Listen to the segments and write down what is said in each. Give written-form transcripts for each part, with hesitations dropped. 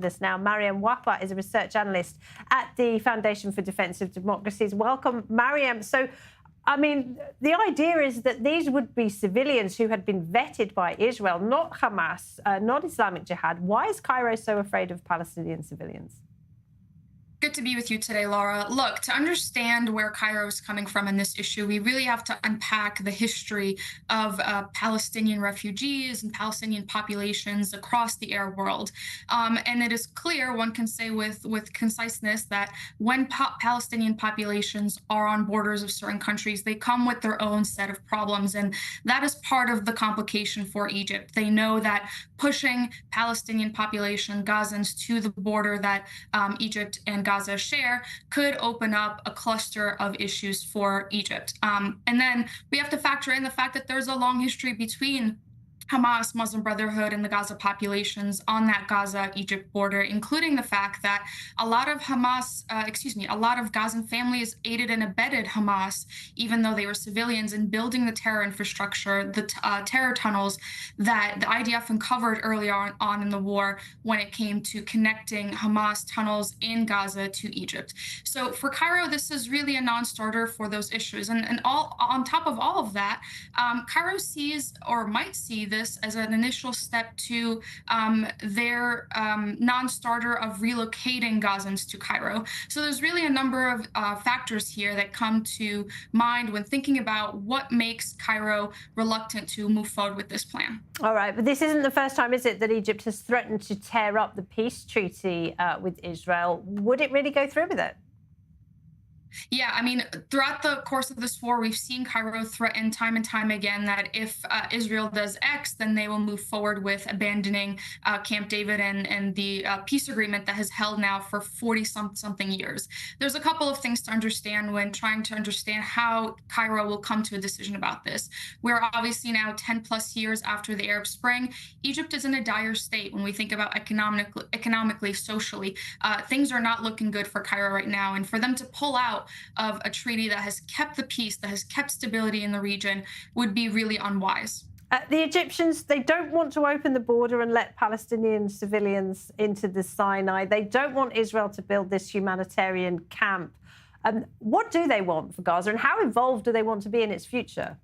This now. Mariam Wahba is a research analyst at the Foundation for Defence of Democracies. Welcome, Mariam. So, I mean, the idea is that these would be civilians who had been vetted by Israel, not Hamas, not Islamic Jihad. Why is Cairo so afraid of Palestinian civilians? Good to be with you today, Laura. Look, to understand where Cairo is coming from in this issue, we really have to unpack the history of Palestinian refugees and Palestinian populations across the Arab world. And it is clear, one can say with conciseness, that when Palestinian populations are on borders of certain countries, they come with their own set of problems. And that is part of the complication for Egypt. They know that pushing Palestinian population, Gazans, to the border that Egypt and Gaza share could open up a cluster of issues for Egypt. And then we have to factor in the fact that there's a long history between Hamas, Muslim Brotherhood, and the Gaza populations on that Gaza-Egypt border, including the fact that a lot of a lot of Gazan families aided and abetted Hamas, even though they were civilians, in building the terror infrastructure, the terror tunnels that the IDF uncovered early on in the war when it came to connecting Hamas tunnels in Gaza to Egypt. So for Cairo, this is really a non-starter for those issues. And all on top of all of that, Cairo sees, or might see, this as an initial step to their non-starter of relocating Gazans to Cairo. So there's really a number of factors here that come to mind when thinking about what makes Cairo reluctant to move forward with this plan. All right, but this isn't the first time, is it, that Egypt has threatened to tear up the peace treaty with Israel? Would it really go through with it? Yeah, I mean, throughout the course of this war, we've seen Cairo threaten time and time again that if Israel does X, then they will move forward with abandoning Camp David and the peace agreement that has held now for 40-something years. There's a couple of things to understand when trying to understand how Cairo will come to a decision about this. We're obviously now 10+ years after the Arab Spring. Egypt is in a dire state when we think about economically, socially. Things are not looking good for Cairo right now. And for them to pull out of a treaty that has kept the peace, that has kept stability in the region, would be really unwise. The Egyptians, they don't want to open the border and let Palestinian civilians into the Sinai. They don't want Israel to build this humanitarian camp. What do they want for Gaza, and how involved do they want to be in its future?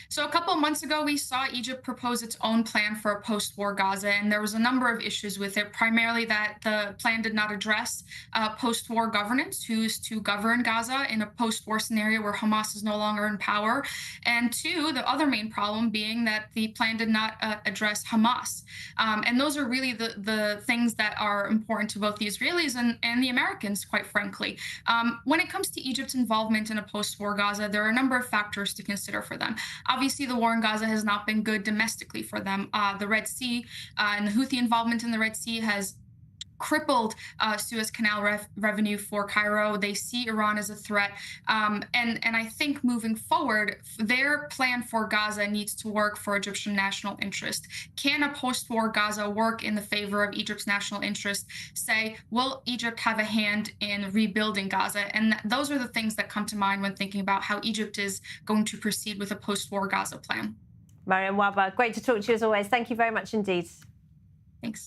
So a couple of months ago, we saw Egypt propose its own plan for a post-war Gaza, and there was a number of issues with it, primarily that the plan did not address post-war governance, who's to govern Gaza in a post-war scenario where Hamas is no longer in power, and two, the other main problem being that the plan did not address Hamas. And those are really the things that are important to both the Israelis and the Americans, quite frankly. When it comes to Egypt's involvement in a post-war Gaza, there are a number of factors to consider for them. Obviously, the war in Gaza has not been good domestically for them. The Red Sea and the Houthi involvement in the Red Sea has crippled Suez Canal revenue for Cairo. They see Iran as a threat. And I think moving forward, their plan for Gaza needs to work for Egyptian national interest. Can a post-war Gaza work in the favor of Egypt's national interest? Say, will Egypt have a hand in rebuilding Gaza? And those are the things that come to mind when thinking about how Egypt is going to proceed with a post-war Gaza plan. Mariam Wahba, great to talk to you as always. Thank you very much indeed. Thanks.